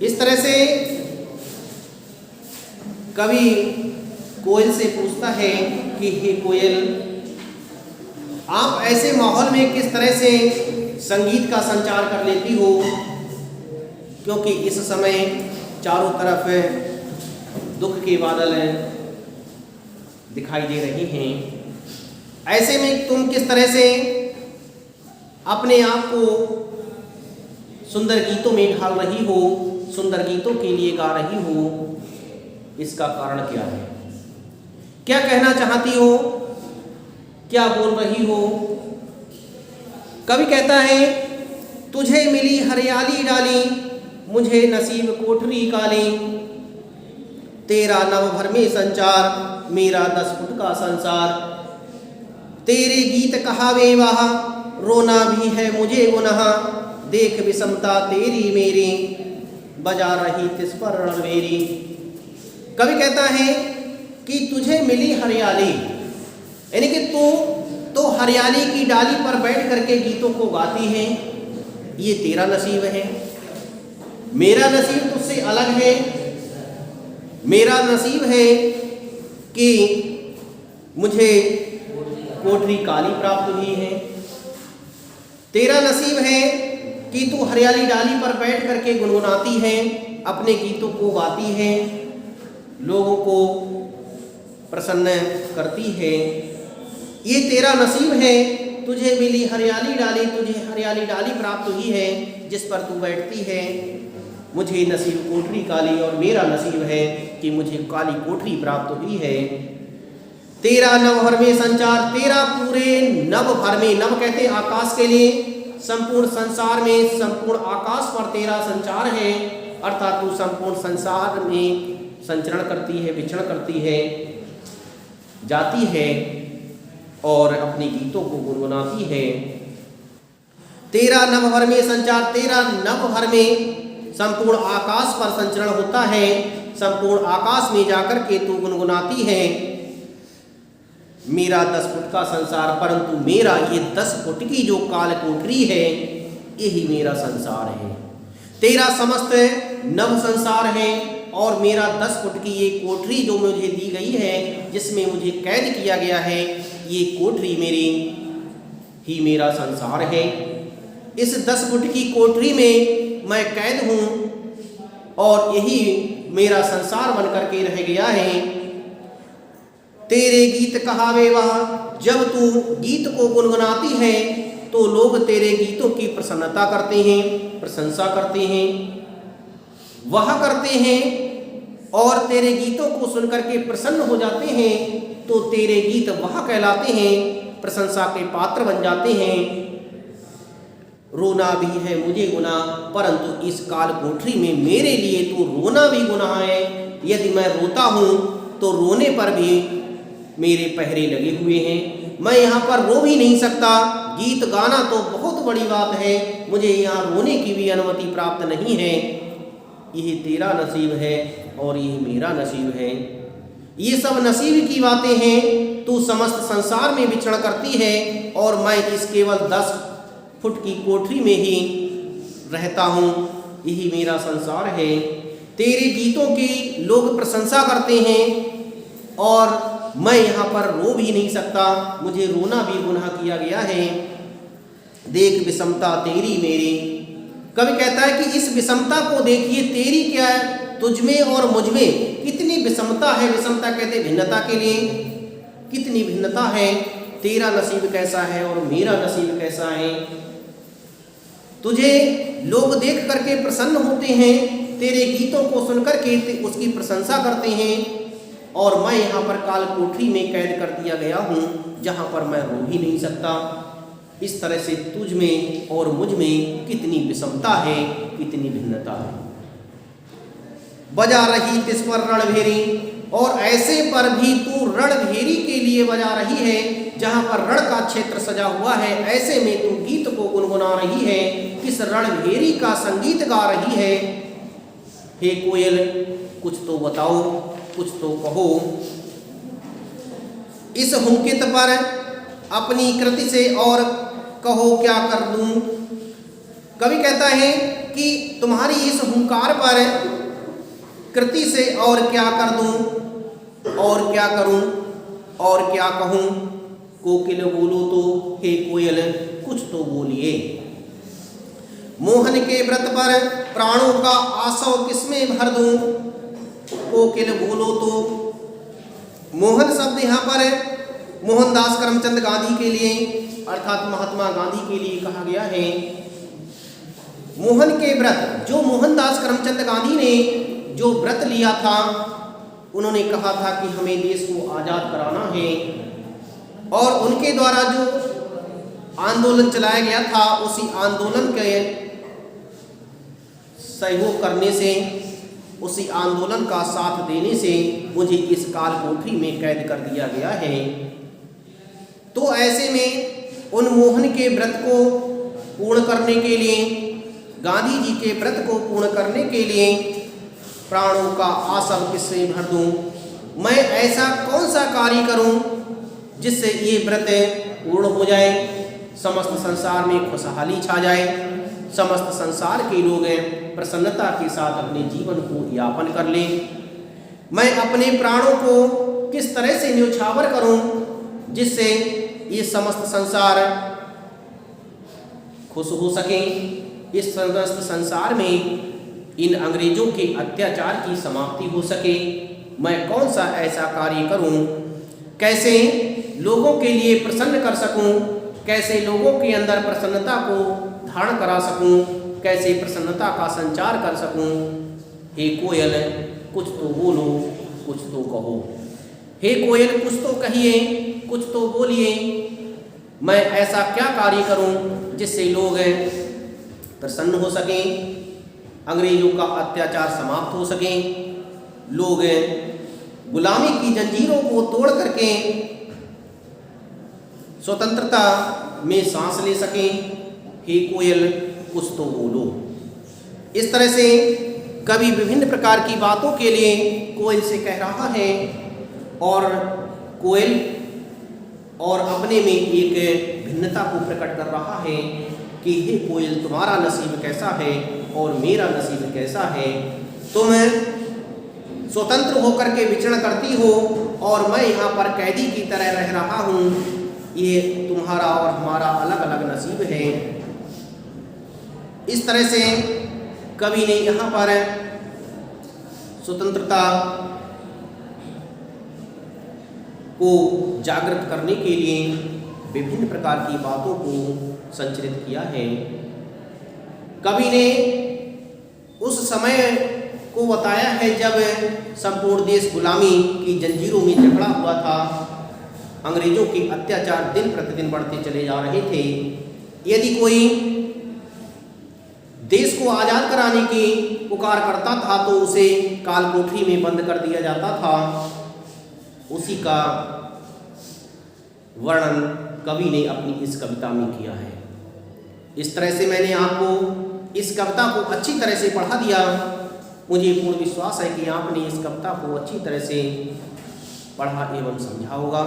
इस तरह से कवि कोयल से पूछता है कि हे कोयल, आप ऐसे माहौल में किस तरह से संगीत का संचार कर लेती हो, क्योंकि इस समय चारों तरफ दुख के बादल दिखाई दे रहे हैं। ऐसे में तुम किस तरह से अपने आप को सुंदर गीतों में ढाल रही हो, सुंदर गीतों के लिए गा रही हो, इसका कारण क्या है? क्या कहना चाहती हो, क्या बोल रही हो? कवि कहता है, तुझे मिली हरियाली डाली, मुझे नसीब कोठरी काली, तेरा नव भर में संचार, मेरा 10 फुट का संसार, तेरे गीत कहावे वहा, रोना भी है मुझे गुनाह, देख विषमता तेरी मेरी, बजा रही तिस पर रणवेरी। कवि कहता है कि तुझे मिली हरियाली, यानी कि तू तो हरियाली की डाली पर बैठ करके गीतों को गाती है, ये तेरा नसीब है। मेरा नसीब तुझसे अलग है। मेरा नसीब है कि मुझे कोठरी काली प्राप्त हुई है। तेरा नसीब है कि तू हरियाली डाली पर बैठ करके गुनगुनाती है, अपने गीतों को गाती है, लोगों को प्रसन्न करती है। ये तेरा नसीब है। तुझे मिली हरियाली डाली, तुझे हरियाली डाली प्राप्त हुई है जिस पर तू बैठती है। मुझे नसीब कोठरी काली, और मेरा नसीब है कि मुझे काली कोठरी प्राप्त हुई है। तेरा नव भर में संचार, तेरा पूरे नव भर में, नव कहते हैं आकाश के लिए, संपूर्ण संसार में, संपूर्ण आकाश पर तेरा संचार है, अर्थात तू संपूर्ण संसार में संचरण करती है, विचरण करती है, जाती है और अपने गीतों को गुनगुनाती है। तेरा नभ भर में संचार, तेरा नभ भर में संपूर्ण आकाश पर संचरण होता है, संपूर्ण आकाश में जाकर के तू गुनगुनाती है। मेरा 10 फुट का संसार, परंतु मेरा ये 10 फुट की जो काल कोठरी है, यही मेरा संसार है। तेरा समस्त नव संसार है और मेरा 10 फुट की ये कोठरी जो मुझे दी गई है, जिसमें मुझे कैद किया गया है, ये कोठरी मेरी ही मेरा संसार है। इस 10 फुट की कोठरी में मैं कैद हूँ और यही मेरा संसार बन करके रह गया है। तेरे गीत कहावे वहा, जब तू गीत को गुनगुनाती है तो लोग तेरे गीतों की प्रसन्नता करते हैं, प्रशंसा करते हैं, वह करते हैं और तेरे गीतों को सुनकर के प्रसन्न हो जाते हैं, तो तेरे गीत वह कहलाते हैं, प्रशंसा के पात्र बन जाते हैं। रोना भी है मुझे गुनाह, परंतु इस काल कोठरी में मेरे लिए तो रोना भी गुनाह है। यदि मैं रोता हूँ तो रोने पर भी मेरे पहरे लगे हुए हैं, मैं यहाँ पर रो भी नहीं सकता। गीत गाना तो बहुत बड़ी बात है, मुझे यहाँ रोने की भी अनुमति प्राप्त नहीं है। यही तेरा नसीब है और यही मेरा नसीब है। ये सब नसीब की बातें हैं। तू समस्त संसार में विचरण करती है और मैं इस केवल 10 फुट की कोठरी में ही रहता हूँ, यही मेरा संसार है। तेरे गीतों की लोग प्रशंसा करते हैं और मैं यहाँ पर रो भी नहीं सकता, मुझे रोना भी गुनाह किया गया है। देख विषमता तेरी मेरी, कवि कहता है कि इस विषमता को देखिए, तेरी क्या है, तुझ में और मुझ में कितनी विषमता है। विषमता कहते हैं भिन्नता के लिए, कितनी भिन्नता है। तेरा नसीब कैसा है और मेरा नसीब कैसा है। तुझे लोग देख करके प्रसन्न होते हैं, तेरे गीतों को सुनकर के उसकी प्रशंसा करते हैं, और मैं यहाँ पर काल कोठरी में कैद कर दिया गया हूँ, जहाँ पर मैं रो ही नहीं सकता। इस तरह से तुझ में और मुझ में कितनी विषमता है, कितनी भिन्नता है। बजा रही तिस पर रणभेरी, और ऐसे पर भी तू रणभेरी के लिए बजा रही है, जहाँ पर रण का क्षेत्र सजा हुआ है, ऐसे में तू गीत को गुनगुना रही है, किस रणभेरी का संगीत गा रही है। हे कोयल, कुछ तो बताओ, कुछ तो कहो। इस हुंकित पर अपनी कृति से और कहो क्या कर दूं। कवि कहता है कि तुम्हारी इस हुंकार पर कृति से और क्या कर दूं और क्या करूं और क्या कहूं। कोकिल बोलो तो हे कोयल कुछ तो बोलिए। मोहन के व्रत पर प्राणों का आसव किसमें भर दूं। कोकिल बोलो तो। मोहन शब्द यहाँ पर मोहनदास करमचंद गांधी के लिए अर्थात महात्मा गांधी के लिए कहा गया है। मोहन के व्रत, जो मोहनदास करमचंद गांधी ने जो व्रत लिया था, उन्होंने कहा था कि हमें देश को आज़ाद कराना है और उनके द्वारा जो आंदोलन चलाया गया था उसी आंदोलन के सहयोग करने से, उसी आंदोलन का साथ देने से मुझे इस काल कोठरी में कैद कर दिया गया है। तो ऐसे में उन मोहन के व्रत को पूर्ण करने के लिए, गांधी जी के व्रत को पूर्ण करने के लिए प्राणों का आसव किसमें भर दूं। मैं ऐसा कौन सा कार्य करूं जिससे ये व्रत पूर्ण हो जाए, समस्त संसार में खुशहाली छा जाए, समस्त संसार के लोग प्रसन्नता के साथ अपने जीवन को यापन कर लें। मैं अपने प्राणों को किस तरह से न्योछावर करूं जिससे ये समस्त संसार खुश हो सके, इस समस्त संसार में इन अंग्रेजों के अत्याचार की समाप्ति हो सके। मैं कौन सा ऐसा कार्य करूं, कैसे लोगों के लिए प्रसन्न कर सकूं, कैसे लोगों के अंदर प्रसन्नता को धारण करा सकूं, कैसे प्रसन्नता का संचार कर सकूं। हे कोयल कुछ तो बोलो, कुछ तो कहो। हे कोयल कुछ तो कहिए, कुछ तो बोलिए। मैं ऐसा क्या कार्य करूं जिससे लोग प्रसन्न हो सकें, अंग्रेजों का अत्याचार समाप्त हो सकें, लोग गुलामी की जंजीरों को तोड़ करके स्वतंत्रता में सांस ले सकें। हे कोयल कुछ तो बोलो। इस तरह से कवि विभिन्न प्रकार की बातों के लिए कोयल से कह रहा है और कोयल और अपने में एक भिन्नता को प्रकट कर रहा है कि हे कोयल तुम्हारा नसीब कैसा है और मेरा नसीब कैसा है। तुम स्वतंत्र होकर के विचरण करती हो और मैं यहाँ पर कैदी की तरह रह रहा हूँ। ये तुम्हारा और हमारा अलग अलग नसीब है। इस तरह से कवि ने यहाँ पर स्वतंत्रता को जागृत करने के लिए विभिन्न प्रकार की बातों को संचरित किया है। कवि ने उस समय को बताया है जब संपूर्ण देश गुलामी की जंजीरों में जकड़ा हुआ था, अंग्रेजों के अत्याचार दिन प्रतिदिन बढ़ते चले जा रहे थे। यदि कोई देश को आज़ाद कराने की पुकार करता था तो उसे काल कोठरी में बंद कर दिया जाता था। उसी का वर्णन कवि ने अपनी इस कविता में किया है। इस तरह से मैंने आपको इस कविता को अच्छी तरह से पढ़ा दिया। मुझे पूर्ण विश्वास है कि आपने इस कविता को अच्छी तरह से पढ़ा एवं समझा होगा।